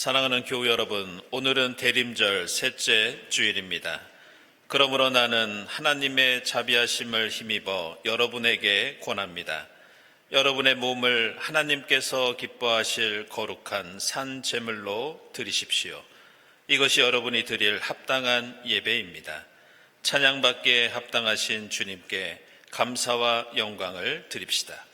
사랑하는 교우 여러분, 오늘은 대림절 셋째 주일입니다. 그러므로 나는 하나님의 자비하심을 힘입어 여러분에게 권합니다. 여러분의 몸을 하나님께서 기뻐하실 거룩한 산 제물로 드리십시오. 이것이 여러분이 드릴 합당한 예배입니다. 찬양받기에 합당하신 주님께 감사와 영광을 드립시다.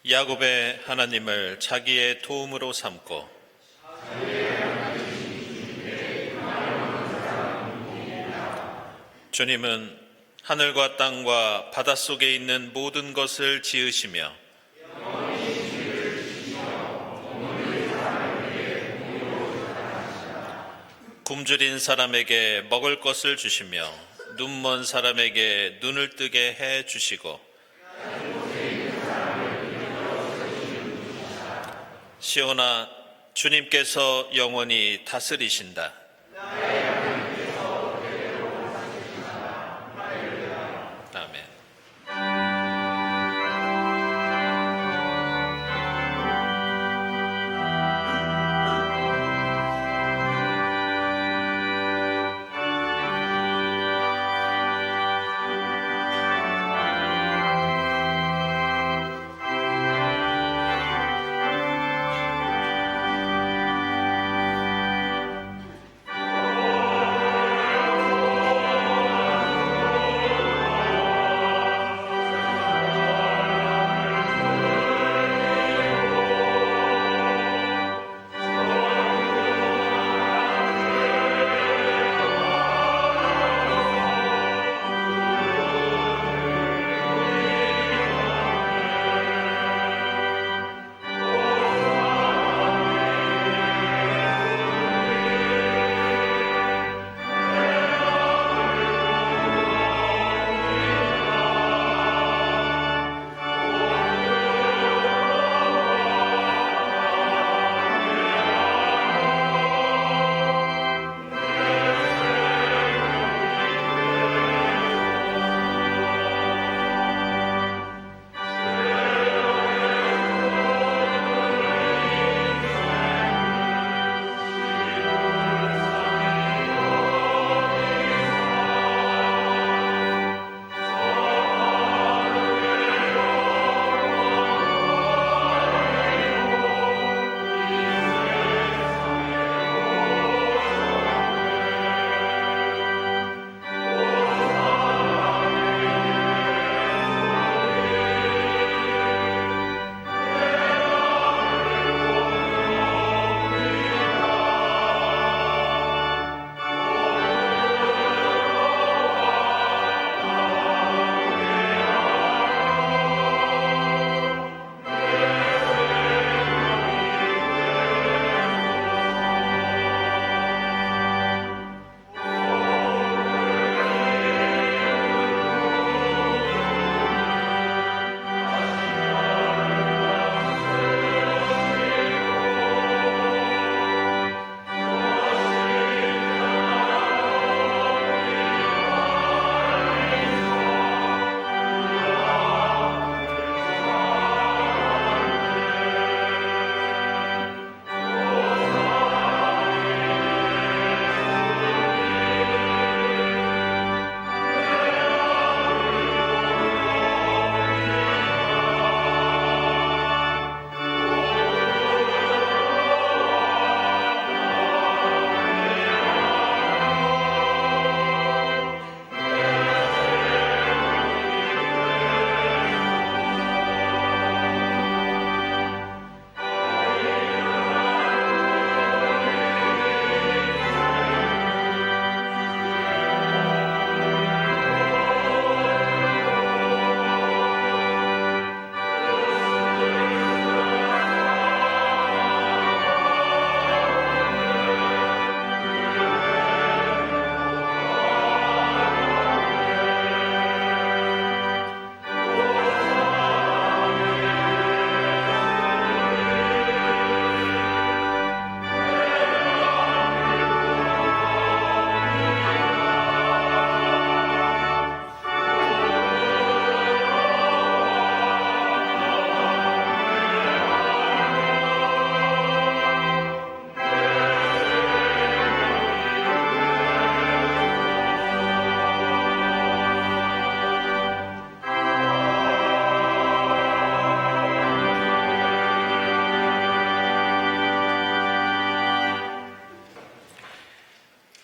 야곱의 하나님을 자기의 도움으로 삼고 주님은 하늘과 땅과 바닷속에 있는 모든 것을 지으시며 굶주린 사람에게 먹을 것을 주시며 눈먼 사람에게 눈을 뜨게 해 주시고 시온아, 주님께서 영원히 다스리신다. 아멘.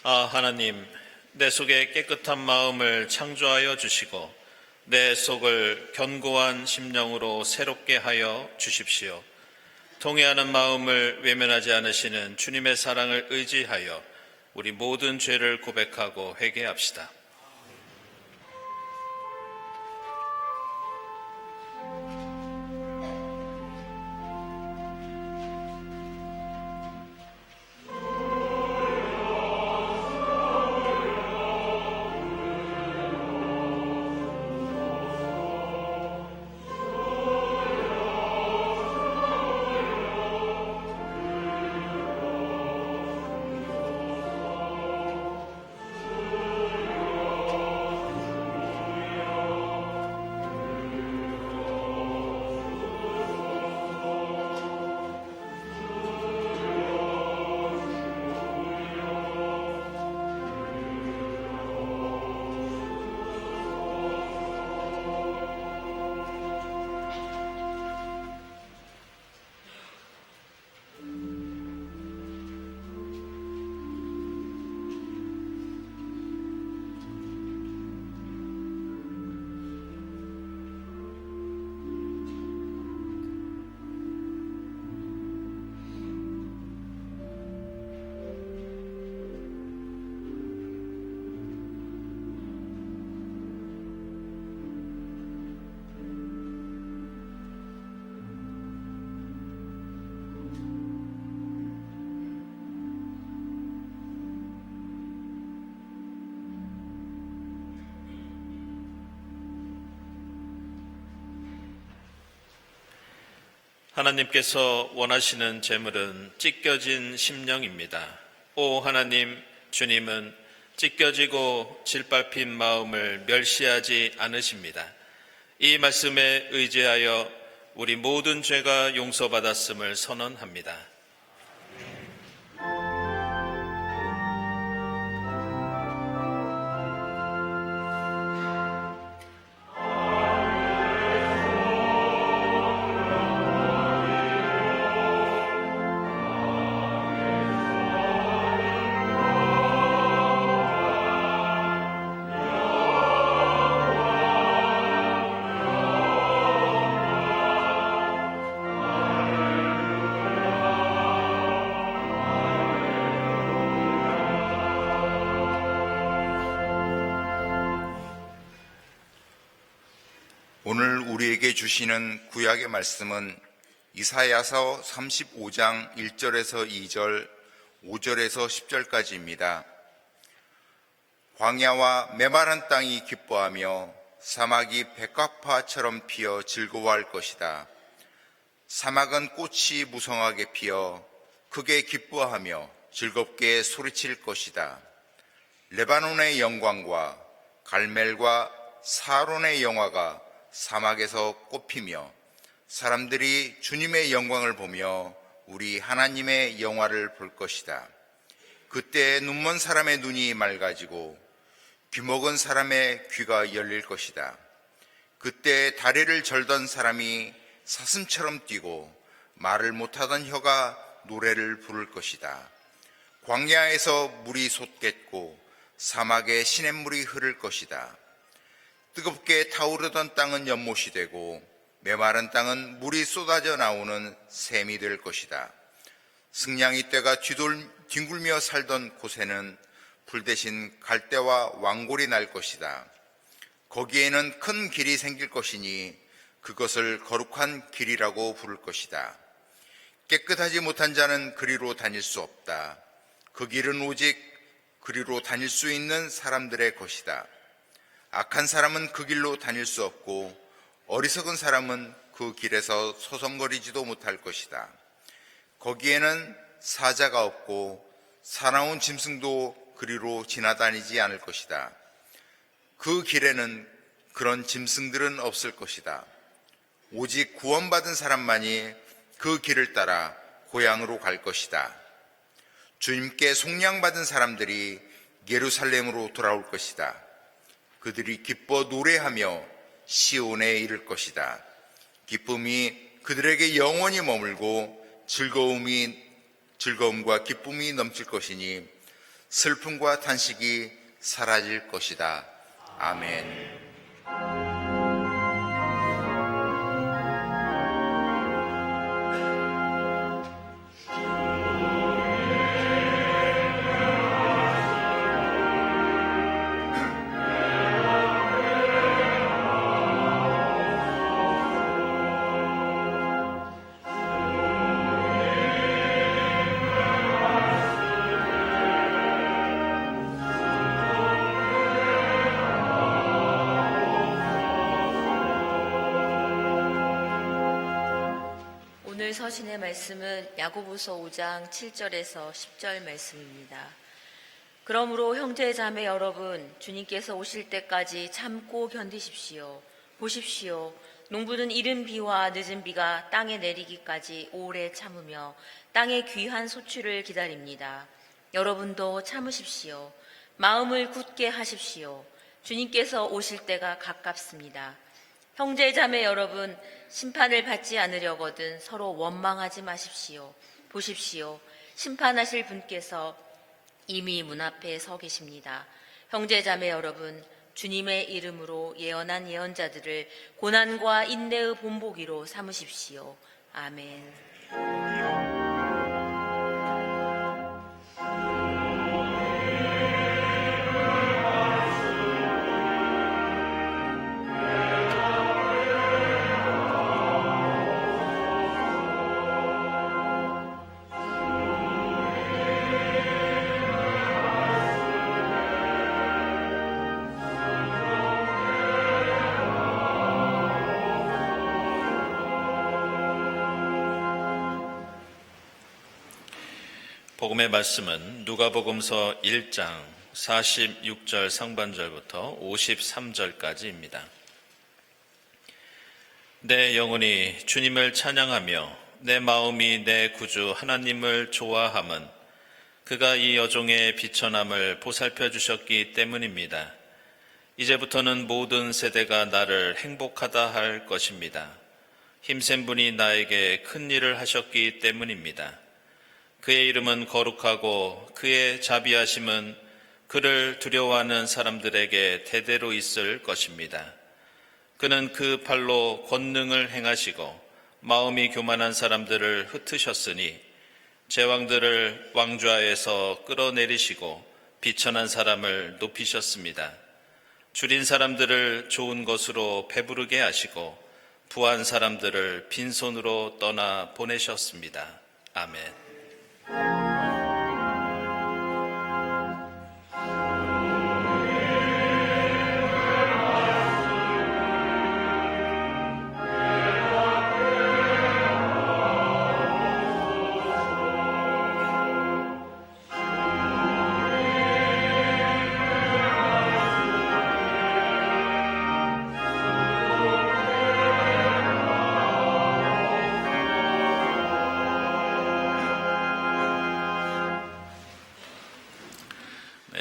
하나님, 내 속에 깨끗한 마음을 창조하여 주시고 내 속을 견고한 심령으로 새롭게 하여 주십시오. 통회하는 마음을 외면하지 않으시는 주님의 사랑을 의지하여 우리 모든 죄를 고백하고 회개합시다. 하나님께서 원하시는 제물은 찢겨진 심령입니다. 오 하나님, 주님은 찢겨지고 질밟힌 마음을 멸시하지 않으십니다. 이 말씀에 의지하여 우리 모든 죄가 용서받았음을 선언합니다. 오늘 우리에게 주시는 구약의 말씀은 이사야서 35장 1절에서 2절, 5절에서 10절까지입니다. 광야와 메마른 땅이 기뻐하며 사막이 백합화처럼 피어 즐거워할 것이다. 사막은 꽃이 무성하게 피어 크게 기뻐하며 즐겁게 소리칠 것이다. 레바논의 영광과 갈멜과 사론의 영화가 사막에서 꽃피며 사람들이 주님의 영광을 보며 우리 하나님의 영화를 볼 것이다. 그때 눈먼 사람의 눈이 맑아지고 귀먹은 사람의 귀가 열릴 것이다. 그때 다리를 절던 사람이 사슴처럼 뛰고 말을 못하던 혀가 노래를 부를 것이다. 광야에서 물이 솟겠고 사막에 시냇물이 흐를 것이다. 뜨겁게 타오르던 땅은 연못이 되고 메마른 땅은 물이 쏟아져 나오는 샘이 될 것이다. 승냥이 떼가 뒹굴며 살던 곳에는 불 대신 갈대와 왕골이 날 것이다. 거기에는 큰 길이 생길 것이니 그것을 거룩한 길이라고 부를 것이다. 깨끗하지 못한 자는 그리로 다닐 수 없다. 그 길은 오직 그리로 다닐 수 있는 사람들의 것이다. 악한 사람은 그 길로 다닐 수 없고 어리석은 사람은 그 길에서 서성거리지도 못할 것이다. 거기에는 사자가 없고 사나운 짐승도 그리로 지나다니지 않을 것이다. 그 길에는 그런 짐승들은 없을 것이다. 오직 구원받은 사람만이 그 길을 따라 고향으로 갈 것이다. 주님께 속량받은 사람들이 예루살렘으로 돌아올 것이다. 그들이 기뻐 노래하며 시온에 이를 것이다. 기쁨이 그들에게 영원히 머물고 즐거움과 기쁨이 넘칠 것이니 슬픔과 탄식이 사라질 것이다. 아멘. 오늘 서신의 말씀은 야고보서 5장 7절에서 10절 말씀입니다. 그러므로 형제 자매 여러분, 주님께서 오실 때까지 참고 견디십시오. 보십시오. 농부는 이른 비와 늦은 비가 땅에 내리기까지 오래 참으며 땅의 귀한 소출을 기다립니다. 여러분도 참으십시오. 마음을 굳게 하십시오. 주님께서 오실 때가 가깝습니다. 형제 자매 여러분, 심판을 받지 않으려거든 서로 원망하지 마십시오. 보십시오. 심판하실 분께서 이미 문 앞에 서 계십니다. 형제 자매 여러분, 주님의 이름으로 예언한 예언자들을 고난과 인내의 본보기로 삼으십시오. 아멘. 복음의 말씀은 누가복음서 1장 46절 상반절부터 53절까지입니다. 내 영혼이 주님을 찬양하며 내 마음이 내 구주 하나님을 좋아함은 그가 이 여종의 비천함을 보살펴 주셨기 때문입니다. 이제부터는 모든 세대가 나를 행복하다 할 것입니다. 힘센 분이 나에게 큰 일을 하셨기 때문입니다. 그의 이름은 거룩하고 그의 자비하심은 그를 두려워하는 사람들에게 대대로 있을 것입니다. 그는 그 팔로 권능을 행하시고 마음이 교만한 사람들을 흩으셨으니 제왕들을 왕좌에서 끌어내리시고 비천한 사람을 높이셨습니다. 줄인 사람들을 좋은 것으로 배부르게 하시고 부한 사람들을 빈손으로 떠나 보내셨습니다. 아멘.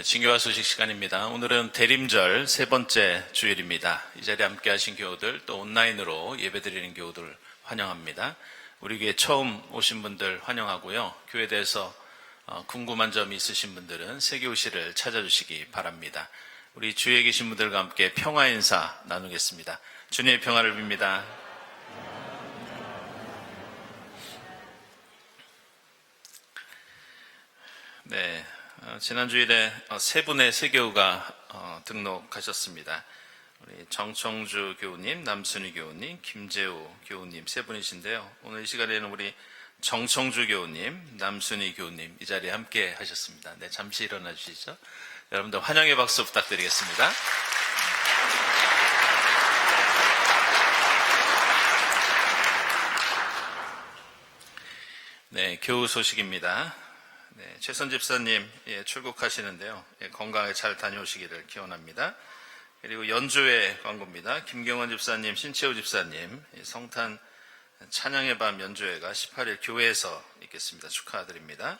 진교와 소식 시간입니다. 오늘은 대림절 세 번째 주일입니다. 이 자리에 함께 하신 교우들, 또 온라인으로 예배드리는 교우들 환영합니다. 우리 교회 처음 오신 분들 환영하고요. 교회에 대해서 궁금한 점이 있으신 분들은 세교실을 찾아주시기 바랍니다. 우리 주위에 계신 분들과 함께 평화 인사 나누겠습니다. 주님의 평화를 빕니다. 네. 지난 주일에 세 분의 세교우가 등록하셨습니다. 우리 정청주 교우님, 남순희 교우님, 김재우 교우님 세 분이신데요. 오늘 이 시간에는 우리 정청주 교우님, 남순희 교우님 이 자리에 함께 하셨습니다. 네, 잠시 일어나 주시죠. 여러분들 환영의 박수 부탁드리겠습니다. 네, 교우 소식입니다. 네, 최선 집사님 출국하시는데요. 건강에 잘 다녀오시기를 기원합니다. 그리고 연주회 광고입니다. 김경원 집사님, 신채우 집사님 성탄 찬양의 밤 연주회가 18일 교회에서 있겠습니다. 축하드립니다.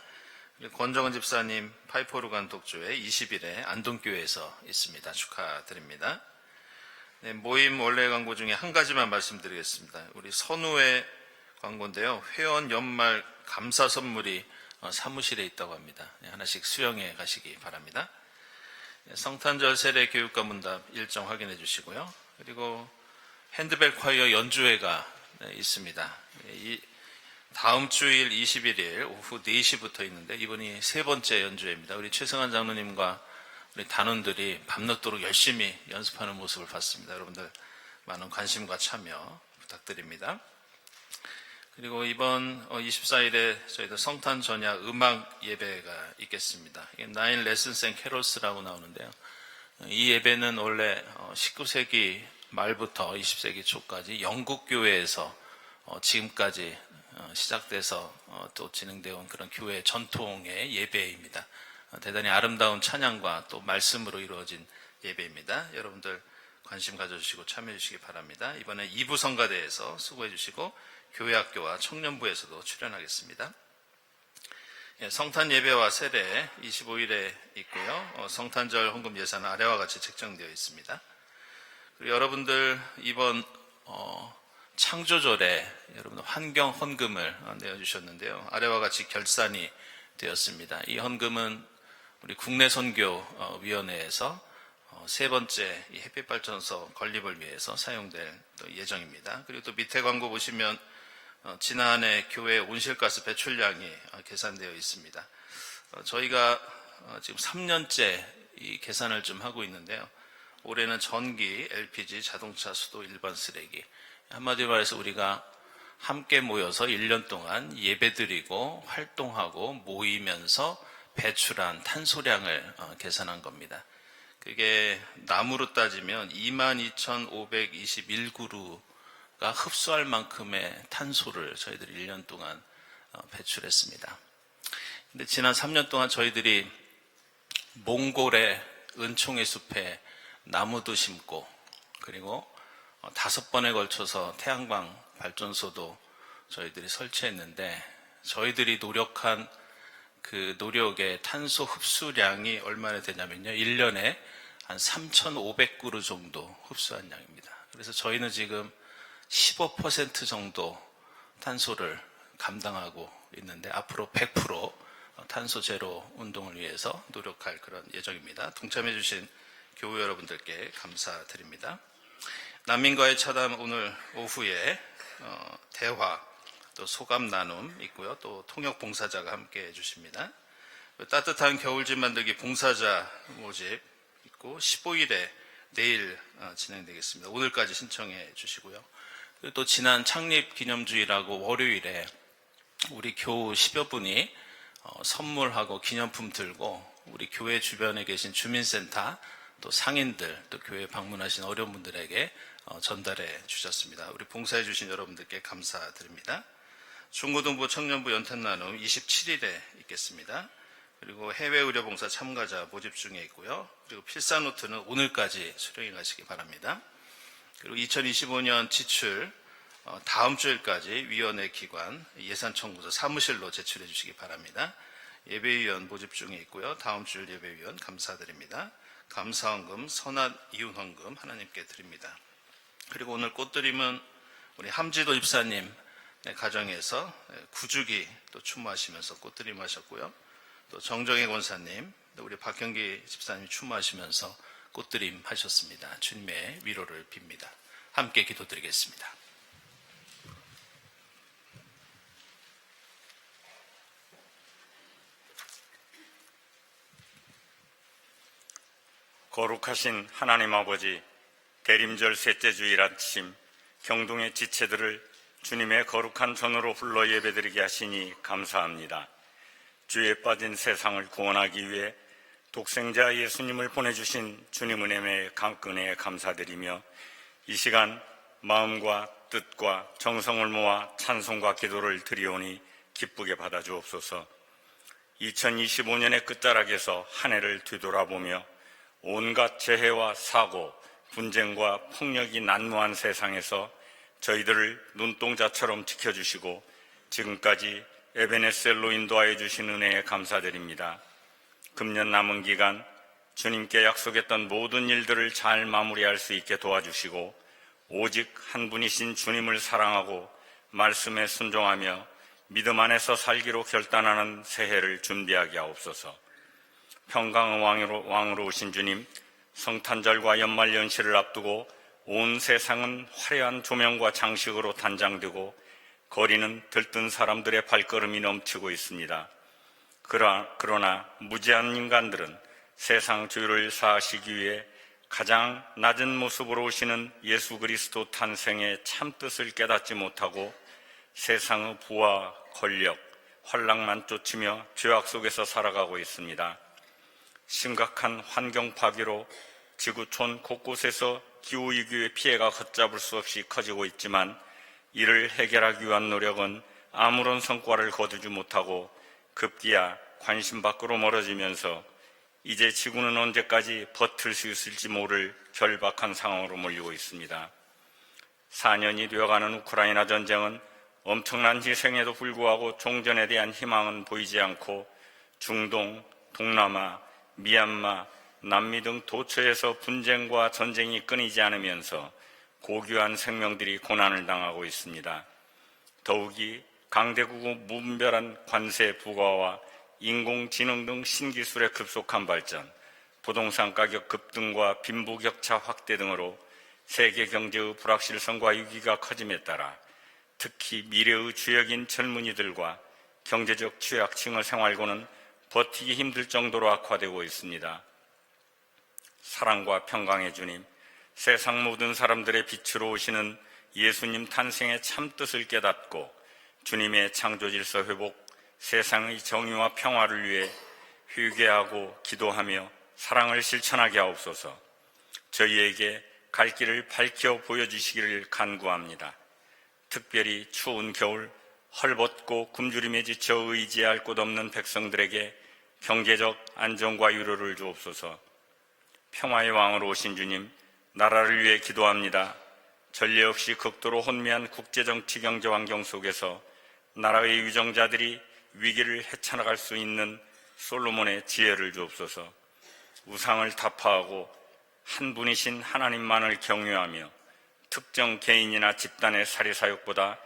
그리고 권정은 집사님 파이프 오르간 독주회 20일에 안동교회에서 있습니다. 축하드립니다. 네, 모임 원래 광고 중에 한 가지만 말씀드리겠습니다. 우리 선우회 광고인데요. 회원 연말 감사 선물이 사무실에 있다고 합니다. 하나씩 수령해 가시기 바랍니다. 성탄절 세례 교육과 문답 일정 확인해 주시고요. 그리고 핸드벨 콰이어 연주회가 있습니다. 이 다음 주일 21일 오후 4시부터 있는데 이번이 세 번째 연주회입니다. 우리 최승환 장로님과 우리 단원들이 밤늦도록 열심히 연습하는 모습을 봤습니다. 여러분들 많은 관심과 참여 부탁드립니다. 그리고 이번 24일에 저희들 성탄 전야 음악 예배가 있겠습니다. 이게 Nine Lessons and Carols라고 나오는데요. 이 예배는 원래 19세기 말부터 20세기 초까지 영국 교회에서 지금까지 시작돼서 또 진행되어 온 그런 교회 전통의 예배입니다. 대단히 아름다운 찬양과 또 말씀으로 이루어진 예배입니다. 여러분들 관심 가져주시고 참여해 주시기 바랍니다. 이번에 2부 성가대에서 수고해 주시고 교회학교와 청년부에서도 출연하겠습니다. 성탄 예배와 세례 25일에 있고요. 성탄절 헌금 예산은 아래와 같이 책정되어 있습니다. 그리고 여러분들 이번 창조절에 여러분들 환경 헌금을 내어주셨는데요. 아래와 같이 결산이 되었습니다. 이 헌금은 우리 국내선교위원회에서 세 번째 이 햇빛발전소 건립을 위해서 사용될 예정입니다. 그리고 또 밑에 광고 보시면 지난해 교회 온실가스 배출량이 계산되어 있습니다. 저희가 지금 3년째 이 계산을 좀 하고 있는데요. 올해는 전기, LPG, 자동차, 수도, 일반 쓰레기. 한마디로 말해서 우리가 함께 모여서 1년 동안 예배드리고 활동하고 모이면서 배출한 탄소량을 계산한 겁니다. 그게 나무로 따지면 22,521그루가 흡수할 만큼의 탄소를 저희들이 1년 동안 배출했습니다. 근데 지난 3년 동안 저희들이 몽골의 은총의 숲에 나무도 심고 그리고 5번에 걸쳐서 태양광 발전소도 저희들이 설치했는데 저희들이 노력한 그 노력의 탄소 흡수량이 얼마나 되냐면요. 1년에 한 3,500그루 정도 흡수한 양입니다. 그래서 저희는 지금 15% 정도 탄소를 감당하고 있는데 앞으로 100% 탄소 제로 운동을 위해서 노력할 그런 예정입니다. 동참해 주신 교우 여러분들께 감사드립니다. 난민과의 차담 오늘 오후에 대화 또 소감 나눔 있고요. 또 통역 봉사자가 함께 해주십니다. 따뜻한 겨울집 만들기 봉사자 모집 있고 15일에 내일 진행되겠습니다. 오늘까지 신청해 주시고요. 그리고 또 지난 창립 기념주일하고 월요일에 우리 교우 10여 분이 선물하고 기념품 들고 우리 교회 주변에 계신 주민센터 또 상인들 또 교회 방문하신 어려운 분들에게 전달해 주셨습니다. 우리 봉사해 주신 여러분들께 감사드립니다. 중고등부 청년부 연탄나눔 27일에 있겠습니다. 그리고 해외의료봉사 참가자 모집 중에 있고요. 그리고 필사노트는 오늘까지 수령해 가시기 바랍니다. 그리고 2025년 지출 다음 주일까지 위원회 기관 예산 청구서 사무실로 제출해 주시기 바랍니다. 예배위원 모집 중에 있고요. 다음 주일 예배위원 감사드립니다. 감사헌금, 선한 이웃헌금 하나님께 드립니다. 그리고 오늘 꽃드림은 우리 함지도 집사님 가정에서 구주기 또 추모하시면서 꽃드림 하셨고요. 또 정정혜 권사님, 또 우리 박형기 집사님 추모하시면서 꽃드림 하셨습니다. 주님의 위로를 빕니다. 함께 기도드리겠습니다. 거룩하신 하나님 아버지, 대림절 셋째 주일 아침 경동의 지체들을 주님의 거룩한 전으로 불러 예배드리게 하시니 감사합니다. 죄에 빠진 세상을 구원하기 위해 독생자 예수님을 보내주신 주님 은혜에 강끈에 감사드리며 이 시간 마음과 뜻과 정성을 모아 찬송과 기도를 드리오니 기쁘게 받아주옵소서. 2025년의 끝자락에서 한 해를 뒤돌아보며 온갖 재해와 사고, 분쟁과 폭력이 난무한 세상에서 저희들을 눈동자처럼 지켜주시고 지금까지 에베네셀로 인도하여 주신 은혜에 감사드립니다. 금년 남은 기간 주님께 약속했던 모든 일들을 잘 마무리할 수 있게 도와주시고 오직 한 분이신 주님을 사랑하고 말씀에 순종하며 믿음 안에서 살기로 결단하는 새해를 준비하게 하옵소서. 평강의 왕으로 오신 주님, 성탄절과 연말연시를 앞두고 온 세상은 화려한 조명과 장식으로 단장되고 거리는 들뜬 사람들의 발걸음이 넘치고 있습니다. 그러나 무지한 인간들은 세상 죄를 사하시기 위해 가장 낮은 모습으로 오시는 예수 그리스도 탄생의 참뜻을 깨닫지 못하고 세상의 부와 권력, 환락만 쫓으며 죄악 속에서 살아가고 있습니다. 심각한 환경 파괴로 지구촌 곳곳에서 기후위기의 피해가 걷잡을 수 없이 커지고 있지만 이를 해결하기 위한 노력은 아무런 성과를 거두지 못하고 급기야 관심 밖으로 멀어지면서 이제 지구는 언제까지 버틸 수 있을지 모를 결박한 상황으로 몰리고 있습니다. 4년이 되어가는 우크라이나 전쟁은 엄청난 희생에도 불구하고 종전에 대한 희망은 보이지 않고 중동, 동남아, 미얀마, 남미 등 도처에서 분쟁과 전쟁이 끊이지 않으면서 고귀한 생명들이 고난을 당하고 있습니다. 더욱이 강대국의 무분별한 관세 부과와 인공지능 등 신기술의 급속한 발전, 부동산 가격 급등과 빈부격차 확대 등으로 세계 경제의 불확실성과 위기가 커짐에 따라 특히 미래의 주역인 젊은이들과 경제적 취약층의 생활고는 버티기 힘들 정도로 악화되고 있습니다. 사랑과 평강의 주님, 세상 모든 사람들의 빛으로 오시는 예수님 탄생의 참뜻을 깨닫고 주님의 창조 질서 회복, 세상의 정의와 평화를 위해 회개하고 기도하며 사랑을 실천하게 하옵소서. 저희에게 갈 길을 밝혀 보여주시기를 간구합니다. 특별히 추운 겨울 헐벗고 굶주림에 지쳐 의지할 곳 없는 백성들에게 경제적 안정과 유로를 주옵소서. 평화의 왕으로 오신 주님, 나라를 위해 기도합니다. 전례 없이 극도로 혼미한 국제정치 경제 환경 속에서 나라의 위정자들이 위기를 헤쳐나갈 수 있는 솔로몬의 지혜를 주옵소서. 우상을 타파하고 한 분이신 하나님만을 경외하며 특정 개인이나 집단의 살해사욕보다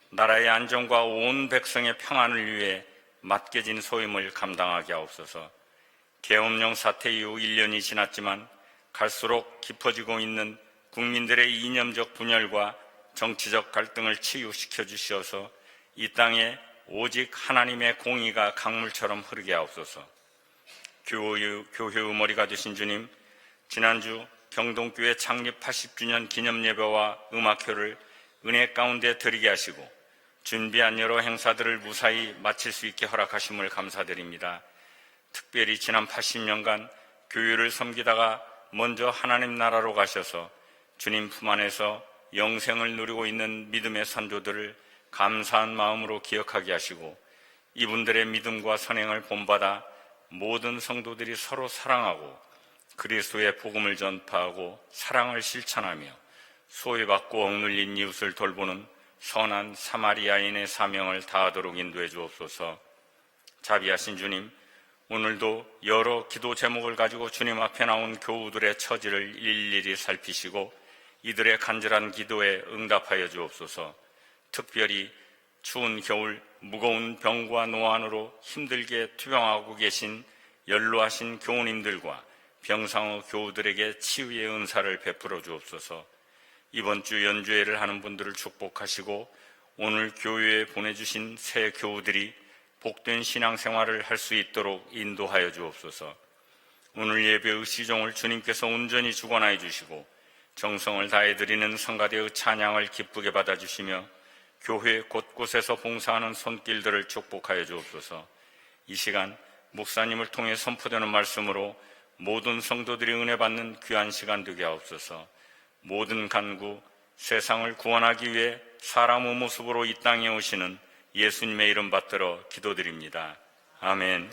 나라의 안정과 온 백성의 평안을 위해 맡겨진 소임을 감당하게 하옵소서. 계엄령 사태 이후 1년이 지났지만 갈수록 깊어지고 있는 국민들의 이념적 분열과 정치적 갈등을 치유시켜 주시어서 이 땅에 오직 하나님의 공의가 강물처럼 흐르게 하옵소서. 교회의 머리가 되신 주님, 지난주 경동교회 창립 80주년 기념예배와 음악회를 은혜 가운데 드리게 하시고 준비한 여러 행사들을 무사히 마칠 수 있게 허락하심을 감사드립니다. 특별히 지난 80년간 교회를 섬기다가 먼저 하나님 나라로 가셔서 주님 품 안에서 영생을 누리고 있는 믿음의 선조들을 감사한 마음으로 기억하게 하시고 이분들의 믿음과 선행을 본받아 모든 성도들이 서로 사랑하고 그리스도의 복음을 전파하고 사랑을 실천하며 소외받고 억눌린 이웃을 돌보는 선한 사마리아인의 사명을 다하도록 인도해 주옵소서. 자비하신 주님, 오늘도 여러 기도 제목을 가지고 주님 앞에 나온 교우들의 처지를 일일이 살피시고 이들의 간절한 기도에 응답하여 주옵소서. 특별히 추운 겨울 무거운 병과 노안으로 힘들게 투병하고 계신 연로하신 교우님들과 병상의 교우들에게 치유의 은사를 베풀어 주옵소서. 이번 주 연주회를 하는 분들을 축복하시고 오늘 교회에 보내주신 새 교우들이 복된 신앙생활을 할 수 있도록 인도하여 주옵소서. 오늘 예배의 시종을 주님께서 온전히 주관하여 주시고 정성을 다해 드리는 성가대의 찬양을 기쁘게 받아주시며 교회 곳곳에서 봉사하는 손길들을 축복하여 주옵소서. 이 시간 목사님을 통해 선포되는 말씀으로 모든 성도들이 은혜 받는 귀한 시간 되게 하옵소서. 모든 간구, 세상을 구원하기 위해 사람의 모습으로 이 땅에 오시는 예수님의 이름 받들어 기도드립니다. 아멘.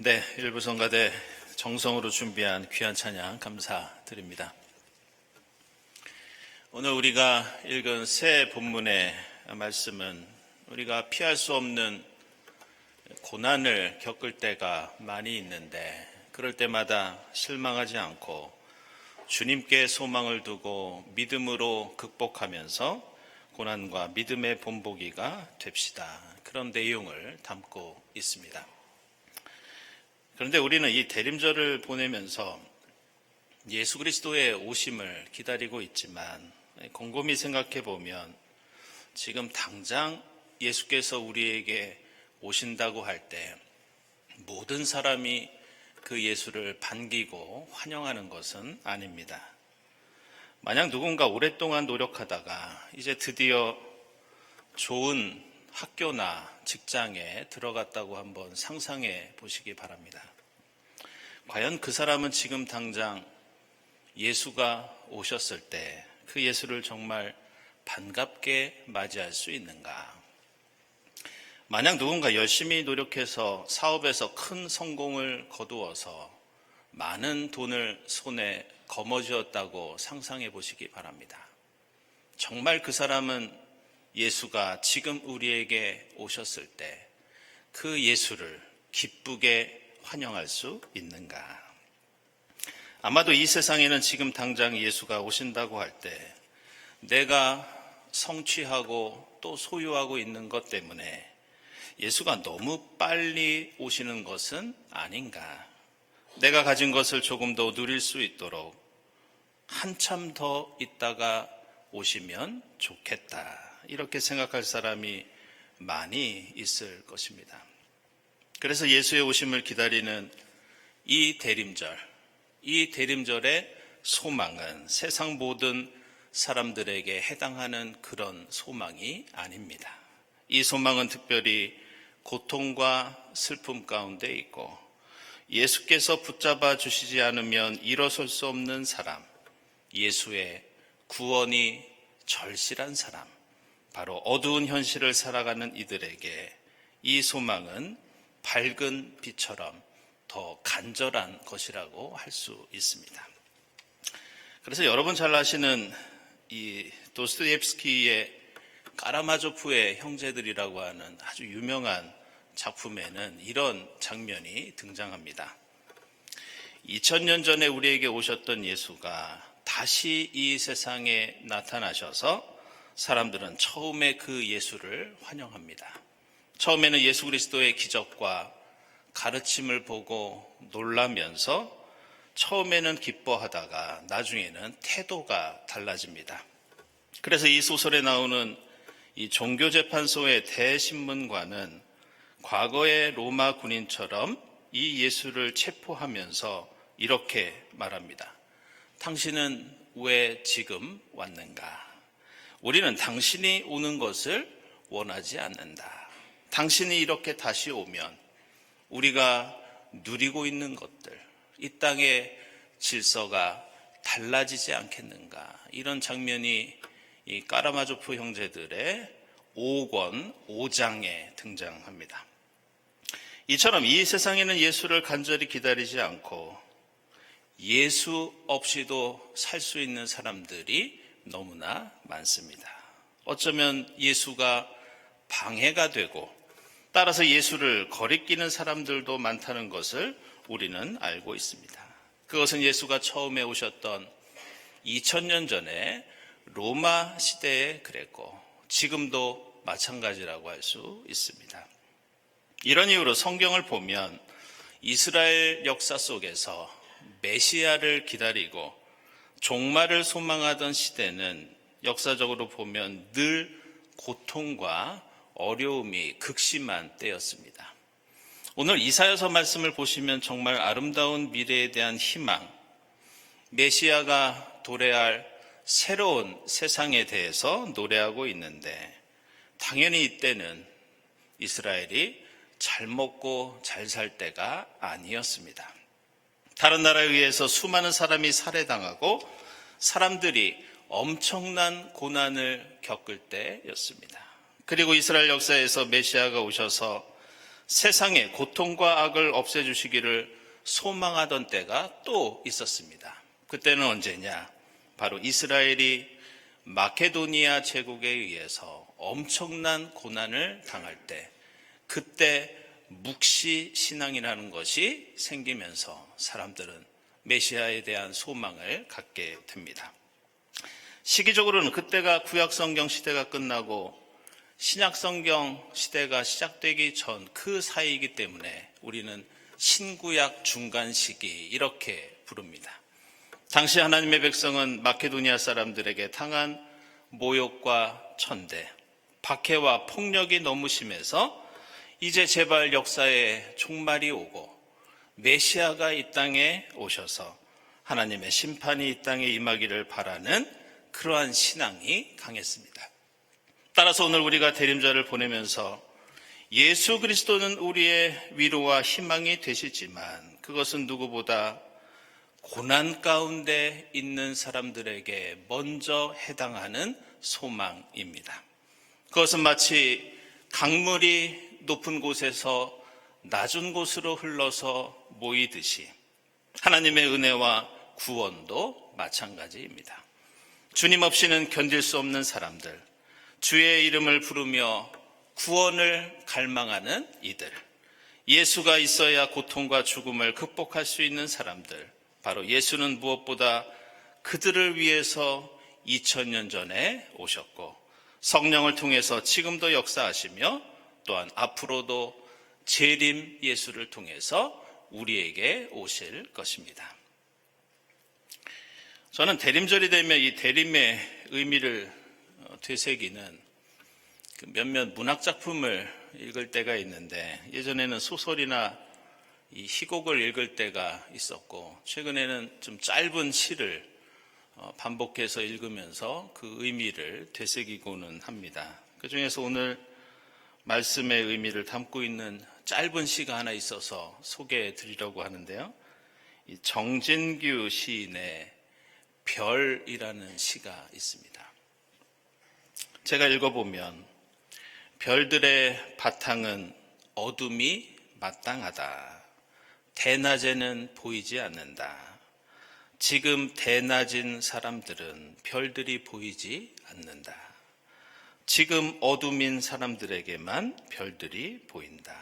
네, 일부 성가대 정성으로 준비한 귀한 찬양 감사드립니다. 오늘 우리가 읽은 새 본문의 말씀은 우리가 피할 수 없는 고난을 겪을 때가 많이 있는데 그럴 때마다 실망하지 않고 주님께 소망을 두고 믿음으로 극복하면서 고난과 믿음의 본보기가 됩시다. 그런 내용을 담고 있습니다. 그런데 우리는 이 대림절을 보내면서 예수 그리스도의 오심을 기다리고 있지만 곰곰이 생각해 보면 지금 당장 예수께서 우리에게 오신다고 할 때 모든 사람이 그 예수를 반기고 환영하는 것은 아닙니다. 만약 누군가 오랫동안 노력하다가 이제 드디어 좋은 학교나 직장에 들어갔다고 한번 상상해 보시기 바랍니다. 과연 그 사람은 지금 당장 예수가 오셨을 때 그 예수를 정말 반갑게 맞이할 수 있는가? 만약 누군가 열심히 노력해서 사업에서 큰 성공을 거두어서 많은 돈을 손에 거머쥐었다고 상상해 보시기 바랍니다. 정말 그 사람은 예수가 지금 우리에게 오셨을 때 그 예수를 기쁘게 환영할 수 있는가? 아마도 이 세상에는 지금 당장 예수가 오신다고 할 때 내가 성취하고 또 소유하고 있는 것 때문에 예수가 너무 빨리 오시는 것은 아닌가? 내가 가진 것을 조금 더 누릴 수 있도록 한참 더 있다가 오시면 좋겠다. 이렇게 생각할 사람이 많이 있을 것입니다. 그래서 예수의 오심을 기다리는 이 대림절의 소망은 세상 모든 사람들에게 해당하는 그런 소망이 아닙니다. 이 소망은 특별히 고통과 슬픔 가운데 있고 예수께서 붙잡아 주시지 않으면 일어설 수 없는 사람, 예수의 구원이 절실한 사람, 바로 어두운 현실을 살아가는 이들에게 이 소망은 밝은 빛처럼 더 간절한 것이라고 할 수 있습니다. 그래서 여러분 잘 아시는 이 도스토옙스키의 까라마조프의 형제들이라고 하는 아주 유명한 작품에는 이런 장면이 등장합니다. 2000년 전에 우리에게 오셨던 예수가 다시 이 세상에 나타나셔서 사람들은 처음에 그 예수를 환영합니다. 처음에는 예수 그리스도의 기적과 가르침을 보고 놀라면서 처음에는 기뻐하다가 나중에는 태도가 달라집니다. 그래서 이 소설에 나오는 이 종교재판소의 대신문관은 과거의 로마 군인처럼 이 예수를 체포하면서 이렇게 말합니다. 당신은 왜 지금 왔는가? 우리는 당신이 오는 것을 원하지 않는다. 당신이 이렇게 다시 오면 우리가 누리고 있는 것들, 이 땅의 질서가 달라지지 않겠는가? 이런 장면이 이 까라마조프 형제들의 5권 5장에 등장합니다. 이처럼 이 세상에는 예수를 간절히 기다리지 않고 예수 없이도 살 수 있는 사람들이 너무나 많습니다. 어쩌면 예수가 방해가 되고 따라서 예수를 거리끼는 사람들도 많다는 것을 우리는 알고 있습니다. 그것은 예수가 처음에 오셨던 2000년 전에 로마 시대에 그랬고 지금도 마찬가지라고 할 수 있습니다. 이런 이유로 성경을 보면 이스라엘 역사 속에서 메시아를 기다리고 종말을 소망하던 시대는 역사적으로 보면 늘 고통과 어려움이 극심한 때였습니다. 오늘 이사야서 말씀을 보시면 정말 아름다운 미래에 대한 희망, 메시아가 도래할 새로운 세상에 대해서 노래하고 있는데 당연히 이때는 이스라엘이 잘 먹고 잘 살 때가 아니었습니다. 다른 나라에 의해서 수많은 사람이 살해당하고 사람들이 엄청난 고난을 겪을 때였습니다. 그리고 이스라엘 역사에서 메시아가 오셔서 세상의 고통과 악을 없애주시기를 소망하던 때가 또 있었습니다. 그때는 언제냐? 바로 이스라엘이 마케도니아 제국에 의해서 엄청난 고난을 당할 때, 그때 묵시 신앙이라는 것이 생기면서 사람들은 메시아에 대한 소망을 갖게 됩니다. 시기적으로는 그때가 구약성경 시대가 끝나고 신약성경 시대가 시작되기 전 그 사이이기 때문에 우리는 신구약 중간 시기 이렇게 부릅니다. 당시 하나님의 백성은 마케도니아 사람들에게 당한 모욕과 천대, 박해와 폭력이 너무 심해서 이제 제발 역사의 종말이 오고 메시아가 이 땅에 오셔서 하나님의 심판이 이 땅에 임하기를 바라는 그러한 신앙이 강했습니다. 따라서 오늘 우리가 대림절을 보내면서 예수 그리스도는 우리의 위로와 희망이 되시지만 그것은 누구보다 고난 가운데 있는 사람들에게 먼저 해당하는 소망입니다. 그것은 마치 강물이 높은 곳에서 낮은 곳으로 흘러서 모이듯이 하나님의 은혜와 구원도 마찬가지입니다. 주님 없이는 견딜 수 없는 사람들, 주의 이름을 부르며 구원을 갈망하는 이들, 예수가 있어야 고통과 죽음을 극복할 수 있는 사람들, 바로 예수는 무엇보다 그들을 위해서 2000년 전에 오셨고 성령을 통해서 지금도 역사하시며 또한 앞으로도 재림 예수를 통해서 우리에게 오실 것입니다. 저는 대림절이 되면 이 대림의 의미를 되새기는 몇몇 문학작품을 읽을 때가 있는데, 예전에는 소설이나 이 희곡을 읽을 때가 있었고 최근에는 좀 짧은 시를 반복해서 읽으면서 그 의미를 되새기고는 합니다. 그중에서 오늘 말씀의 의미를 담고 있는 짧은 시가 하나 있어서 소개해 드리려고 하는데요. 이 정진규 시인의 별이라는 시가 있습니다. 제가 읽어보면, 별들의 바탕은 어둠이 마땅하다. 대낮에는 보이지 않는다. 지금 대낮인 사람들은 별들이 보이지 않는다. 지금 어둠인 사람들에게만 별들이 보인다.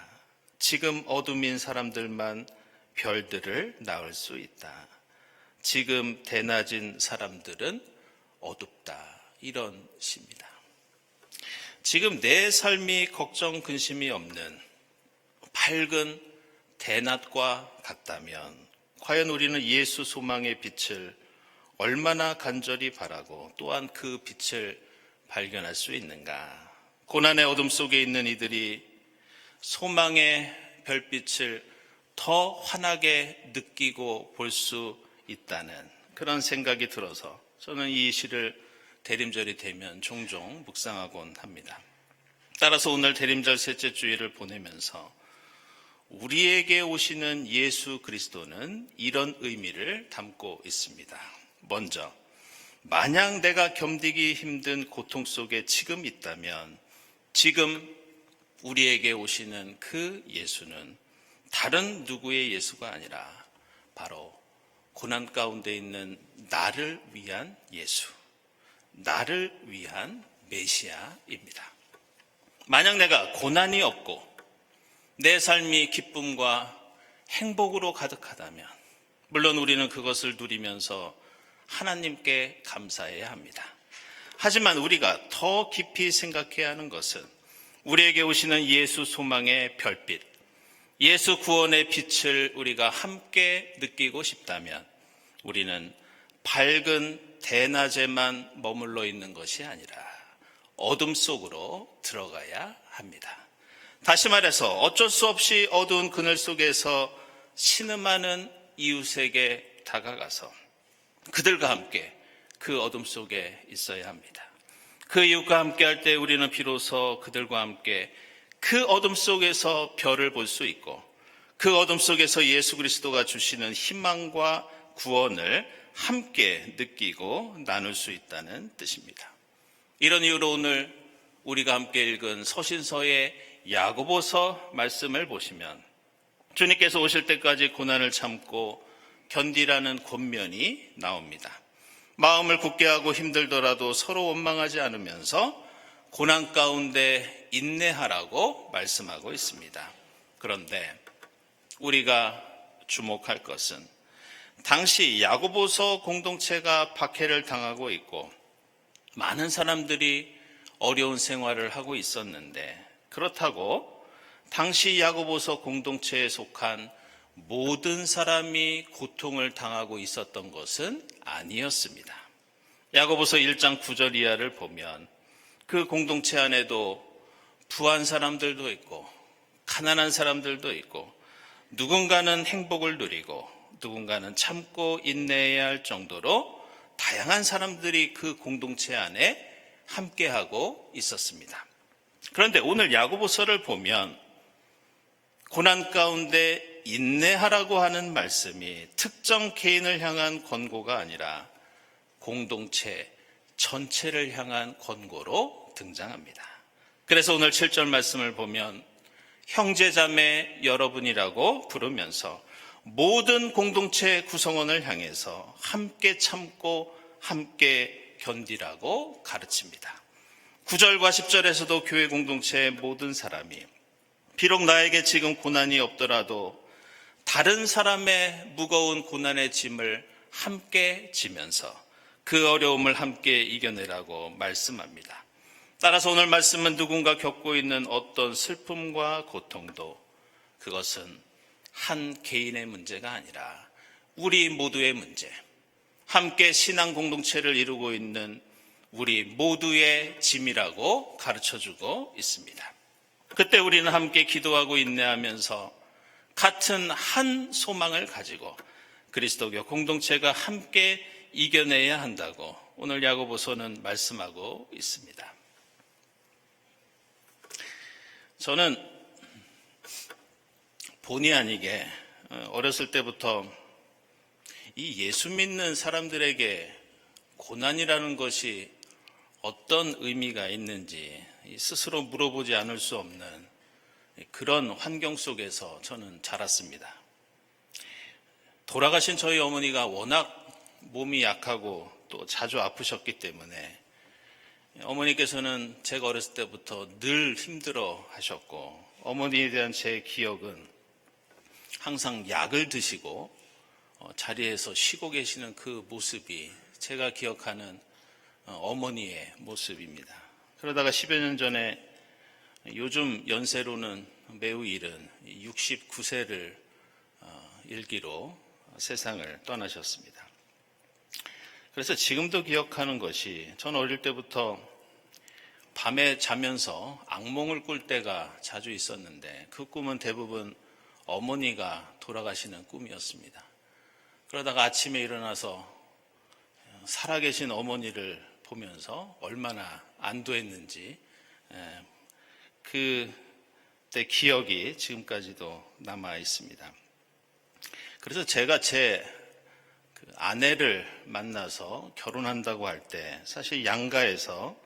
지금 어둠인 사람들만 별들을 낳을 수 있다. 지금 대낮인 사람들은 어둡다. 이런 시입니다. 지금 내 삶이 걱정 근심이 없는 밝은 대낮과 같다면 과연 우리는 예수 소망의 빛을 얼마나 간절히 바라고 또한 그 빛을 발견할 수 있는가? 고난의 어둠 속에 있는 이들이 소망의 별빛을 더 환하게 느끼고 볼 수 있다는 그런 생각이 들어서 저는 이 시를 대림절이 되면 종종 묵상하곤 합니다. 따라서 오늘 대림절 셋째 주일을 보내면서 우리에게 오시는 예수 그리스도는 이런 의미를 담고 있습니다. 먼저, 만약 내가 견디기 힘든 고통 속에 지금 있다면 지금 우리에게 오시는 그 예수는 다른 누구의 예수가 아니라 바로 고난 가운데 있는 나를 위한 예수, 나를 위한 메시아입니다. 만약 내가 고난이 없고 내 삶이 기쁨과 행복으로 가득하다면 물론 우리는 그것을 누리면서 하나님께 감사해야 합니다. 하지만 우리가 더 깊이 생각해야 하는 것은 우리에게 오시는 예수 소망의 별빛, 예수 구원의 빛을 우리가 함께 느끼고 싶다면 우리는 밝은 대낮에만 머물러 있는 것이 아니라 어둠 속으로 들어가야 합니다. 다시 말해서 어쩔 수 없이 어두운 그늘 속에서 신음하는 이웃에게 다가가서 그들과 함께 그 어둠 속에 있어야 합니다. 그 이웃과 함께 할 때 우리는 비로소 그들과 함께 그 어둠 속에서 별을 볼 수 있고 그 어둠 속에서 예수 그리스도가 주시는 희망과 구원을 함께 느끼고 나눌 수 있다는 뜻입니다. 이런 이유로 오늘 우리가 함께 읽은 서신서의 야고보서 말씀을 보시면 주님께서 오실 때까지 고난을 참고 견디라는 권면이 나옵니다. 마음을 굳게 하고 힘들더라도 서로 원망하지 않으면서 고난 가운데 인내하라고 말씀하고 있습니다. 그런데 우리가 주목할 것은 당시 야고보서 공동체가 박해를 당하고 있고 많은 사람들이 어려운 생활을 하고 있었는데, 그렇다고 당시 야고보서 공동체에 속한 모든 사람이 고통을 당하고 있었던 것은 아니었습니다. 야고보서 1장 9절 이하를 보면 그 공동체 안에도 부한 사람들도 있고 가난한 사람들도 있고, 누군가는 행복을 누리고 누군가는 참고 인내해야 할 정도로 다양한 사람들이 그 공동체 안에 함께하고 있었습니다. 그런데 오늘 야고보서를 보면 고난 가운데 인내하라고 하는 말씀이 특정 개인을 향한 권고가 아니라 공동체 전체를 향한 권고로 등장합니다. 그래서 오늘 7절 말씀을 보면 형제자매 여러분이라고 부르면서 모든 공동체 구성원을 향해서 함께 참고 함께 견디라고 가르칩니다. 9절과 10절에서도 교회 공동체의 모든 사람이 비록 나에게 지금 고난이 없더라도 다른 사람의 무거운 고난의 짐을 함께 지면서 그 어려움을 함께 이겨내라고 말씀합니다. 따라서 오늘 말씀은 누군가 겪고 있는 어떤 슬픔과 고통도 그것은 한 개인의 문제가 아니라 우리 모두의 문제, 함께 신앙 공동체를 이루고 있는 우리 모두의 짐이라고 가르쳐주고 있습니다. 그때 우리는 함께 기도하고 인내하면서 같은 한 소망을 가지고 그리스도교 공동체가 함께 이겨내야 한다고 오늘 야고보서는 말씀하고 있습니다. 저는 본의 아니게 어렸을 때부터 이 예수 믿는 사람들에게 고난이라는 것이 어떤 의미가 있는지 스스로 물어보지 않을 수 없는 그런 환경 속에서 저는 자랐습니다. 돌아가신 저희 어머니가 워낙 몸이 약하고 또 자주 아프셨기 때문에 어머니께서는 제가 어렸을 때부터 늘 힘들어 하셨고, 어머니에 대한 제 기억은 항상 약을 드시고 자리에서 쉬고 계시는 그 모습이 제가 기억하는 어머니의 모습입니다. 그러다가 10여 년 전에 요즘 연세로는 매우 이른 69세를 일기로 세상을 떠나셨습니다. 그래서 지금도 기억하는 것이, 저는 어릴 때부터 밤에 자면서 악몽을 꿀 때가 자주 있었는데 그 꿈은 대부분 어머니가 돌아가시는 꿈이었습니다. 그러다가 아침에 일어나서 살아계신 어머니를 보면서 얼마나 안도했는지 그때 기억이 지금까지도 남아 있습니다. 그래서 제가 제 아내를 만나서 결혼한다고 할 때 사실 양가에서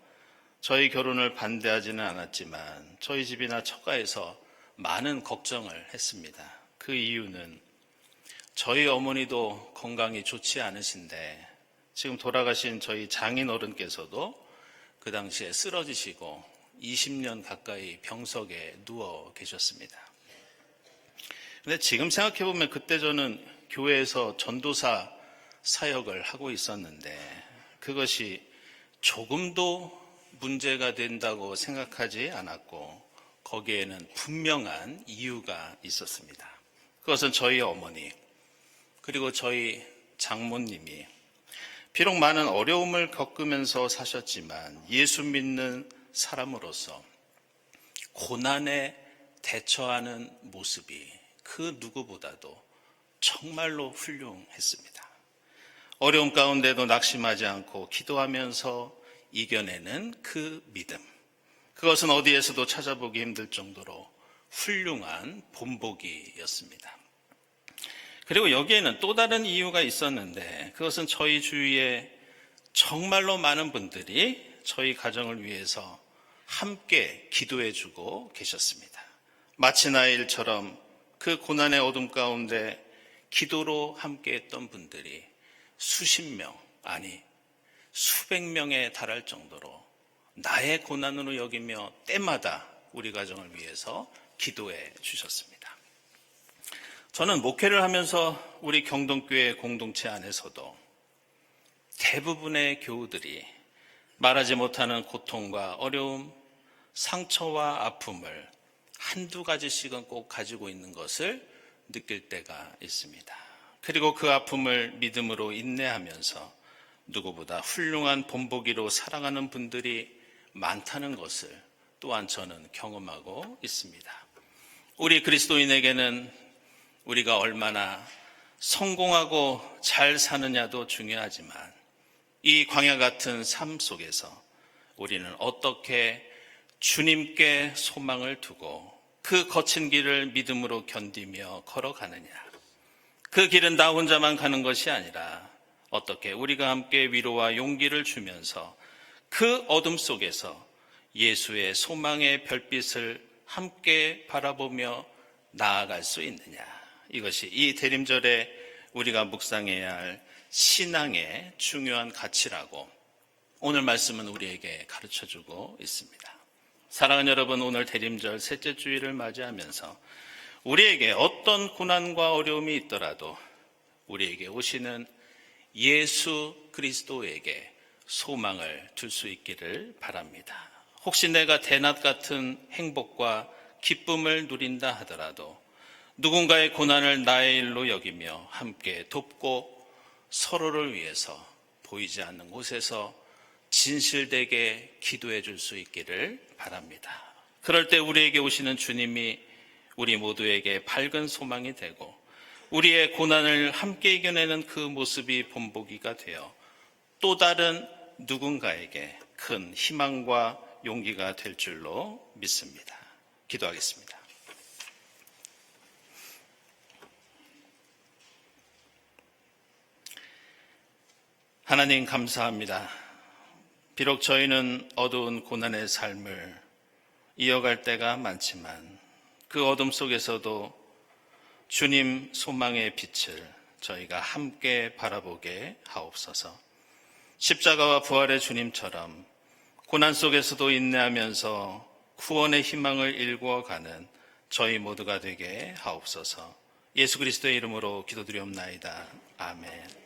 저희 결혼을 반대하지는 않았지만 저희 집이나 처가에서 많은 걱정을 했습니다. 그 이유는 저희 어머니도 건강이 좋지 않으신데 지금 돌아가신 저희 장인 어른께서도 그 당시에 쓰러지시고 20년 가까이 병석에 누워 계셨습니다. 근데 지금 생각해보면 그때 저는 교회에서 전도사 사역을 하고 있었는데 그것이 조금도 문제가 된다고 생각하지 않았고 거기에는 분명한 이유가 있었습니다. 그것은 저희 어머니 그리고 저희 장모님이 비록 많은 어려움을 겪으면서 사셨지만 예수 믿는 사람으로서 고난에 대처하는 모습이 그 누구보다도 정말로 훌륭했습니다. 어려움 가운데도 낙심하지 않고 기도하면서 이겨내는 그 믿음, 그것은 어디에서도 찾아보기 힘들 정도로 훌륭한 본보기였습니다. 그리고 여기에는 또 다른 이유가 있었는데 그것은 저희 주위에 정말로 많은 분들이 저희 가정을 위해서 함께 기도해주고 계셨습니다. 마치나 일처럼 그 고난의 어둠 가운데 기도로 함께했던 분들이 수십 명, 아니 수백 명에 달할 정도로 나의 고난으로 여기며 때마다 우리 가정을 위해서 기도해 주셨습니다. 저는 목회를 하면서 우리 경동교회 공동체 안에서도 대부분의 교우들이 말하지 못하는 고통과 어려움, 상처와 아픔을 한두 가지씩은 꼭 가지고 있는 것을 느낄 때가 있습니다. 그리고 그 아픔을 믿음으로 인내하면서 누구보다 훌륭한 본보기로 살아가는 분들이 많다는 것을 또한 저는 경험하고 있습니다. 우리 그리스도인에게는 우리가 얼마나 성공하고 잘 사느냐도 중요하지만 이 광야 같은 삶 속에서 우리는 어떻게 주님께 소망을 두고 그 거친 길을 믿음으로 견디며 걸어가느냐. 그 길은 나 혼자만 가는 것이 아니라 어떻게 우리가 함께 위로와 용기를 주면서 그 어둠 속에서 예수의 소망의 별빛을 함께 바라보며 나아갈 수 있느냐. 이것이 이 대림절에 우리가 묵상해야 할 신앙의 중요한 가치라고 오늘 말씀은 우리에게 가르쳐주고 있습니다. 사랑하는 여러분, 오늘 대림절 셋째 주일을 맞이하면서 우리에게 어떤 고난과 어려움이 있더라도 우리에게 오시는 예수 그리스도에게 소망을 둘 수 있기를 바랍니다. 혹시 내가 대낮 같은 행복과 기쁨을 누린다 하더라도 누군가의 고난을 나의 일로 여기며 함께 돕고 서로를 위해서 보이지 않는 곳에서 진실되게 기도해 줄 수 있기를 바랍니다. 그럴 때 우리에게 오시는 주님이 우리 모두에게 밝은 소망이 되고 우리의 고난을 함께 이겨내는 그 모습이 본보기가 되어 또 다른 누군가에게 큰 희망과 용기가 될 줄로 믿습니다. 기도하겠습니다. 하나님 감사합니다. 비록 저희는 어두운 고난의 삶을 이어갈 때가 많지만 그 어둠 속에서도 주님 소망의 빛을 저희가 함께 바라보게 하옵소서. 십자가와 부활의 주님처럼 고난 속에서도 인내하면서 구원의 희망을 일구어가는 저희 모두가 되게 하옵소서. 예수 그리스도의 이름으로 기도드리옵나이다. 아멘.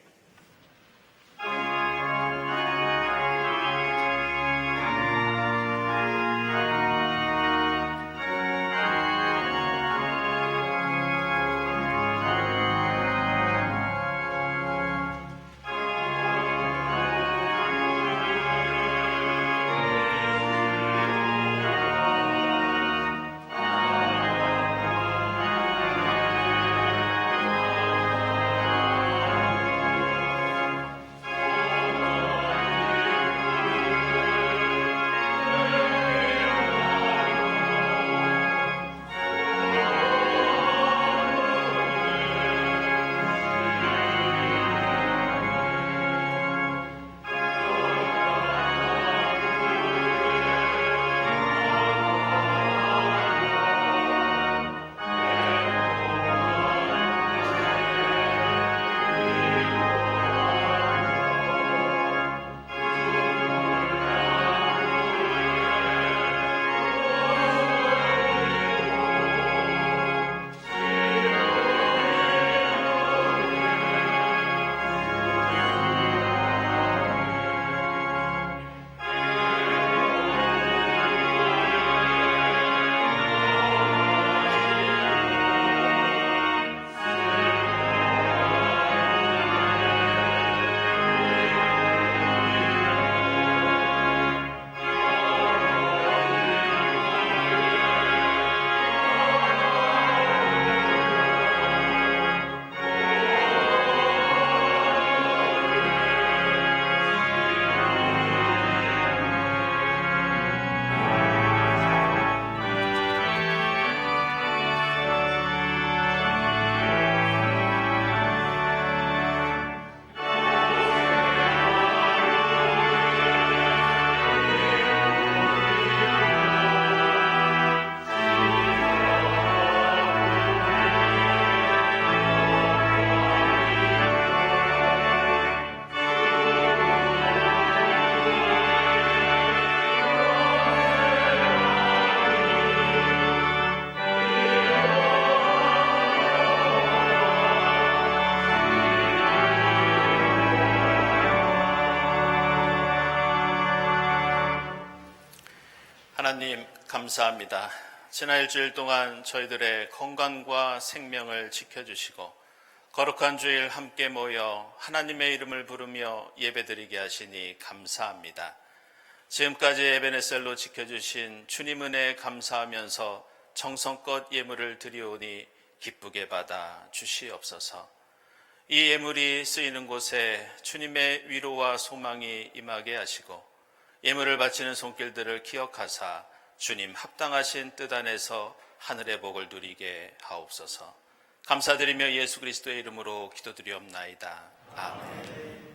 하나님 감사합니다. 지난 일주일 동안 저희들의 건강과 생명을 지켜주시고 거룩한 주일 함께 모여 하나님의 이름을 부르며 예배드리게 하시니 감사합니다. 지금까지 에베네셀로 지켜주신 주님 은혜에 감사하면서 정성껏 예물을 드리오니 기쁘게 받아 주시옵소서. 이 예물이 쓰이는 곳에 주님의 위로와 소망이 임하게 하시고 예물을 바치는 손길들을 기억하사 주님 합당하신 뜻 안에서 하늘의 복을 누리게 하옵소서. 감사드리며 예수 그리스도의 이름으로 기도드리옵나이다. 아멘.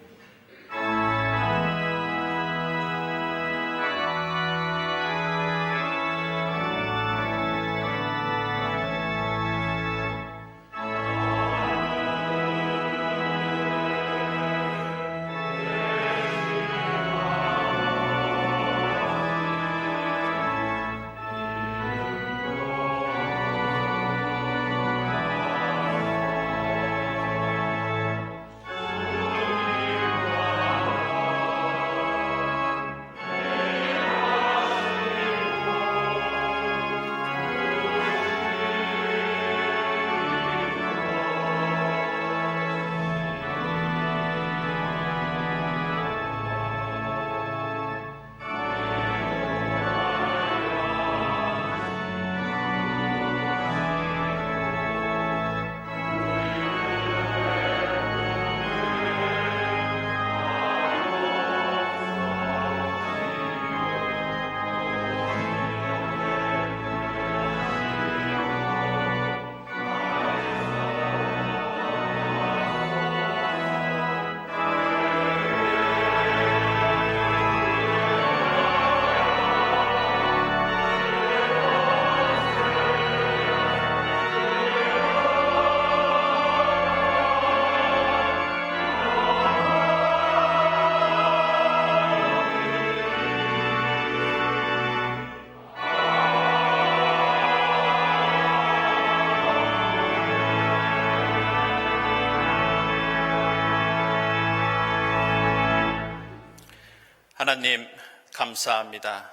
하나님 감사합니다.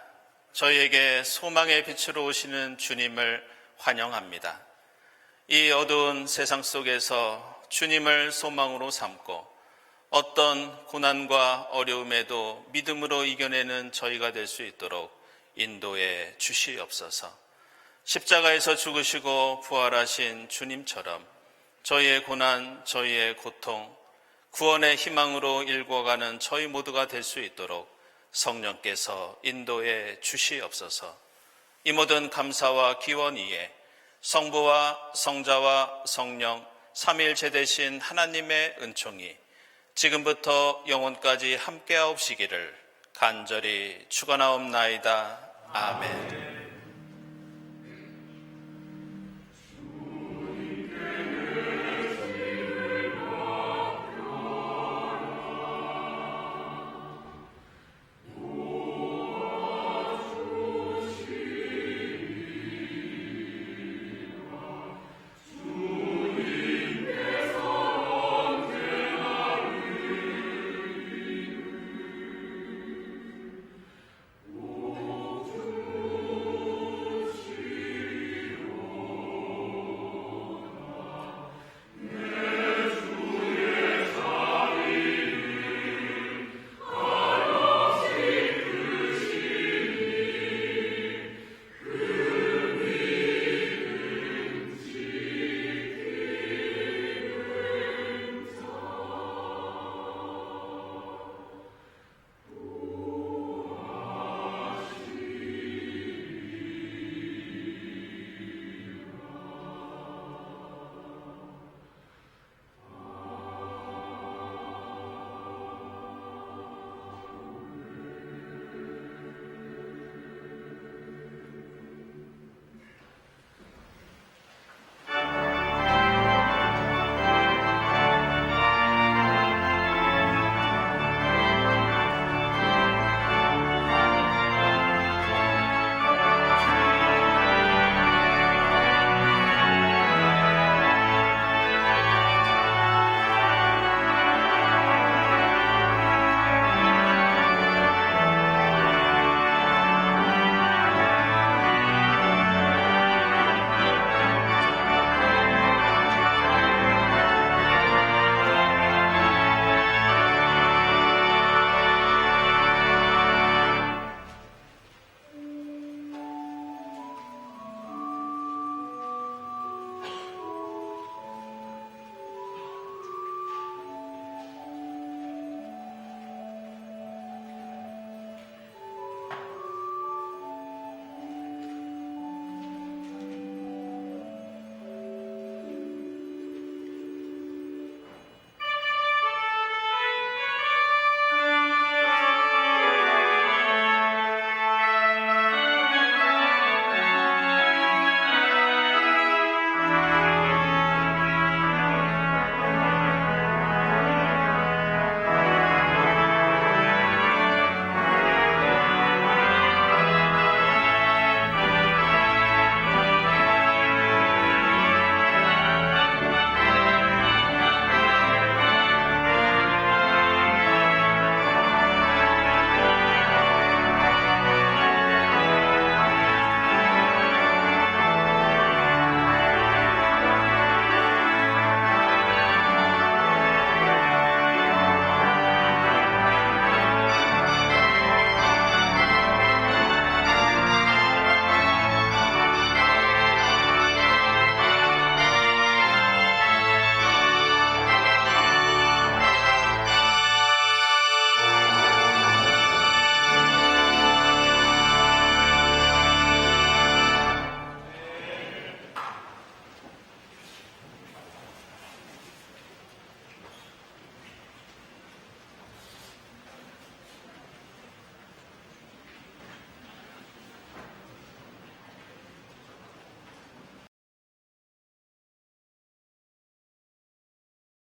저희에게 소망의 빛으로 오시는 주님을 환영합니다. 이 어두운 세상 속에서 주님을 소망으로 삼고 어떤 고난과 어려움에도 믿음으로 이겨내는 저희가 될 수 있도록 인도해 주시옵소서. 십자가에서 죽으시고 부활하신 주님처럼 저희의 고난, 저희의 고통, 구원의 희망으로 일궈가는 저희 모두가 될 수 있도록 성령께서 인도해 주시옵소서. 이 모든 감사와 기원 위에 성부와 성자와 성령 삼위일체 되신 하나님의 은총이 지금부터 영원까지 함께하옵시기를 간절히 축원하옵나이다. 아멘.